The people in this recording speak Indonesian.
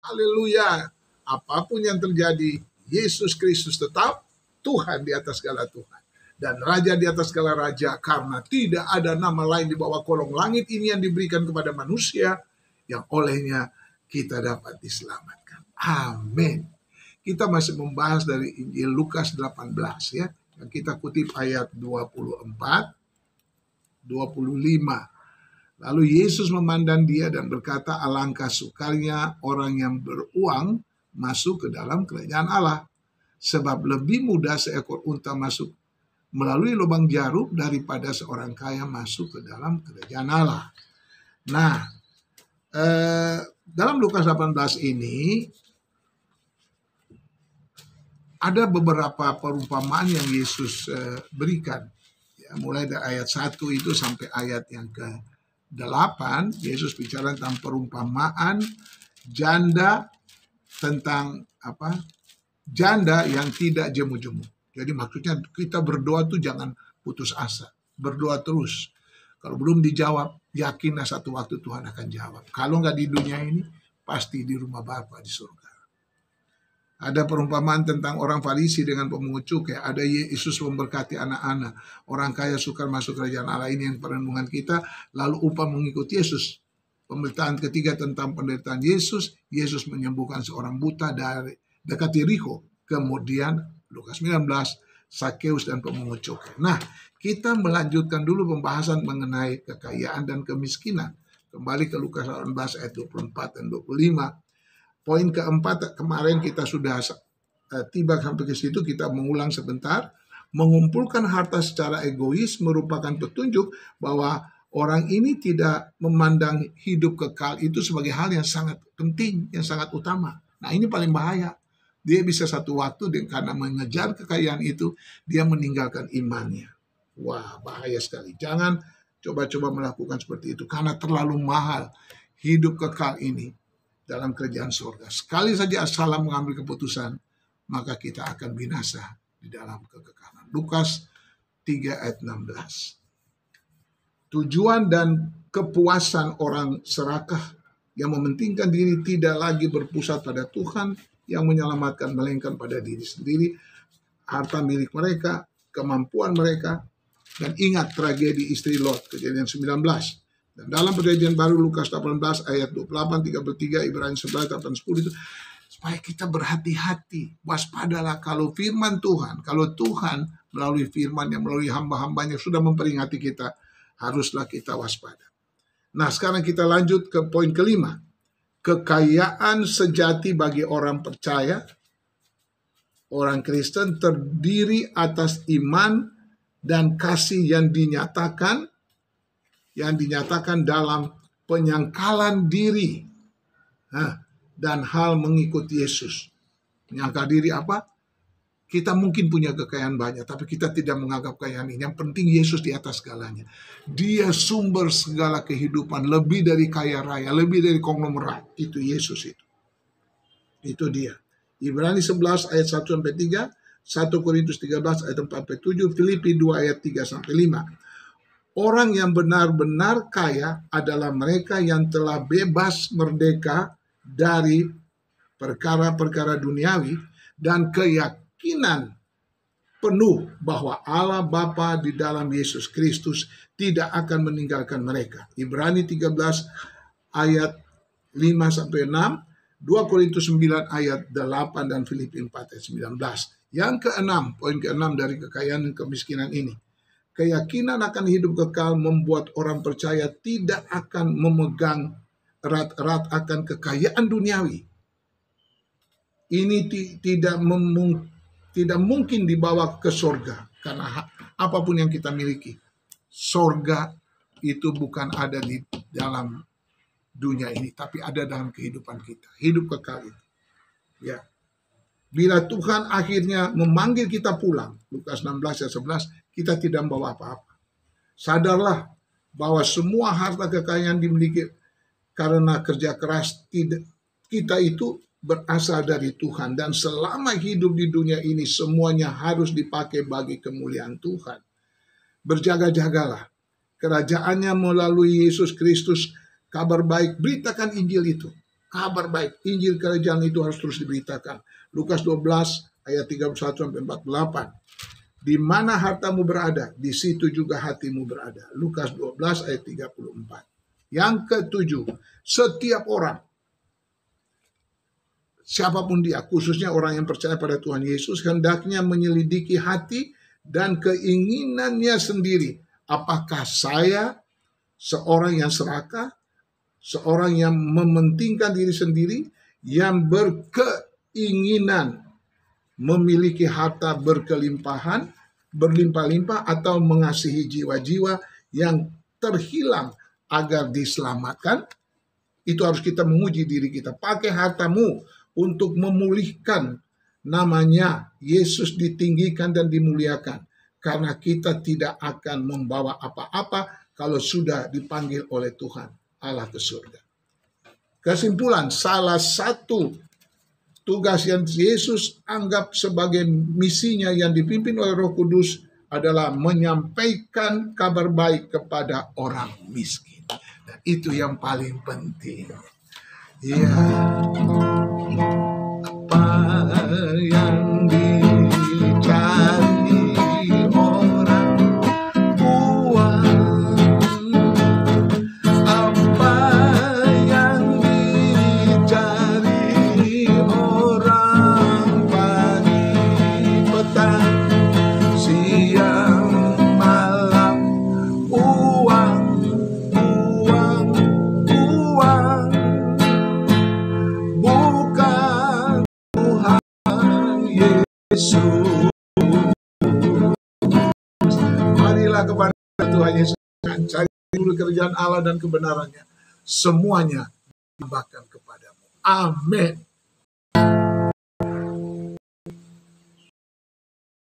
Haleluya. Apapun yang terjadi, Yesus Kristus tetap Tuhan di atas segala Tuhan. Dan Raja di atas segala Raja, karena tidak ada nama lain di bawah kolong langit ini yang diberikan kepada manusia, yang olehnya kita dapat diselamatkan. Amin. Kita masih membahas dari Injil Lukas 18 ya. Yang kita kutip ayat 24, 25. Lalu Yesus memandang dia dan berkata, alangkah sukarnya orang yang beruang masuk ke dalam kerajaan Allah. Sebab lebih mudah seekor unta masuk melalui lubang jarum daripada seorang kaya masuk ke dalam kerajaan Allah. Nah, dalam Lukas 18 ini ada beberapa perumpamaan yang Yesus berikan. Ya, mulai dari ayat 1 itu sampai ayat yang ke-8, Yesus bicara tentang perumpamaan janda, tentang janda yang tidak jemu-jemu. Jadi maksudnya kita berdoa tuh jangan putus asa. Berdoa terus. Kalau belum dijawab, yakinlah satu waktu Tuhan akan jawab. Kalau nggak di dunia ini, pasti di rumah Bapa di surga. Ada perumpamaan tentang orang Farisi dengan pemungut cukai. Ada Yesus memberkati anak-anak. Orang kaya sukar masuk kerajaan Allah, ini yang perenungan kita. Lalu upah mengikuti Yesus. Pemberitaan ketiga tentang penderitaan Yesus. Yesus menyembuhkan seorang buta dari dekat Yeriko. Kemudian Lukas 19, Sakeus dan pemungut cukai. Nah, kita melanjutkan dulu pembahasan mengenai kekayaan dan kemiskinan. Kembali ke Lukas 18 ayat 24 dan 25. Poin keempat, kemarin kita sudah tiba sampai ke situ, kita mengulang sebentar. Mengumpulkan harta secara egois merupakan petunjuk bahwa orang ini tidak memandang hidup kekal itu sebagai hal yang sangat penting, yang sangat utama. Nah, ini paling bahaya. Dia bisa satu waktu karena mengejar kekayaan itu, dia meninggalkan imannya. Wah, bahaya sekali. Jangan coba-coba melakukan seperti itu, karena terlalu mahal hidup kekal ini dalam kerajaan surga. Sekali saja salah mengambil keputusan, maka kita akan binasa di dalam kekekalan. Lukas 3 ayat 16. Tujuan dan kepuasan orang serakah yang mementingkan diri tidak lagi berpusat pada Tuhan yang menyelamatkan, melainkan pada diri sendiri, harta milik mereka, kemampuan mereka. Dan ingat tragedi istri Lot, Kejadian 19. Dan dalam perjanjian baru Lukas 18 ayat 28, 33, Ibrani 11, 8, 10 itu, supaya kita berhati-hati, waspadalah kalau firman Tuhan, kalau Tuhan melalui firman yang melalui hamba-hambanya sudah memperingati kita, haruslah kita waspada. Nah, sekarang kita lanjut ke poin kelima. Kekayaan sejati bagi orang percaya, orang Kristen, terdiri atas iman dan kasih yang dinyatakan dalam penyangkalan diri dan hal mengikuti Yesus. Menyangkal diri apa? Kita mungkin punya kekayaan banyak, tapi kita tidak menganggap kekayaan ini. Yang penting Yesus di atas segalanya. Dia sumber segala kehidupan, lebih dari kaya raya, lebih dari konglomerat. Itu Yesus itu. Itu dia. Ibrani 11 ayat 1 sampai 3, 1 Korintus 13 ayat 4 sampai 7, Filipi 2 ayat 3 sampai 5. Orang yang benar-benar kaya adalah mereka yang telah bebas merdeka dari perkara-perkara duniawi dan keyakinan penuh bahwa Allah Bapa di dalam Yesus Kristus tidak akan meninggalkan mereka. Ibrani 13 ayat 5 sampai 6, 2 Korintus 9 ayat 8 dan Filipi 4 ayat 19. Yang keenam, poin keenam dari kekayaan dan kemiskinan ini. Keyakinan akan hidup kekal membuat orang percaya tidak akan memegang erat-erat akan kekayaan duniawi. Ini tidak mungkin dibawa ke surga, karena apapun yang kita miliki, surga itu bukan ada di dalam dunia ini, tapi ada dalam kehidupan kita, hidup kekal itu. Ya, bila Tuhan akhirnya memanggil kita pulang, Lukas 16 ayat 11, kita tidak membawa apa-apa. Sadarlah bahwa semua harta kekayaan dimiliki karena kerja keras kita itu berasal dari Tuhan, dan selama hidup di dunia ini semuanya harus dipakai bagi kemuliaan Tuhan. Berjaga-jagalah, kerajaannya melalui Yesus Kristus, kabar baik, beritakan Injil itu. kabar baik. Injil kerajaan itu harus terus diberitakan. Lukas 12 ayat 31-48. Di mana hartamu berada, di situ juga hatimu berada. Lukas 12 ayat 34. Yang ketujuh, setiap orang, siapapun dia, khususnya orang yang percaya pada Tuhan Yesus, hendaknya menyelidiki hati dan keinginannya sendiri. Apakah saya seorang yang serakah, seorang yang mementingkan diri sendiri, yang berkeinginan memiliki harta berkelimpahan, berlimpah-limpah, atau mengasihi jiwa-jiwa yang terhilang agar diselamatkan? Itu harus kita menguji diri kita. Pakai hartamu untuk memulihkan namanya. Yesus ditinggikan dan dimuliakan. Karena kita tidak akan membawa apa-apa kalau sudah dipanggil oleh Tuhan Allah ke surga. Kesimpulan, salah satu tugas yang Yesus anggap sebagai misinya yang dipimpin oleh Roh Kudus adalah menyampaikan kabar baik kepada orang miskin. Dan itu yang paling penting. Ya, apa yang dicari orang, uang. Apa yang dicari orang, pagi petang siang malam, uang, uang, uang. Bukan Tuhan Yesus. Marilah kepada Tuhan Yesus, cari dulu kerajaan Allah dan kebenarannya. Semuanya ditambahkan kepadamu. Amin.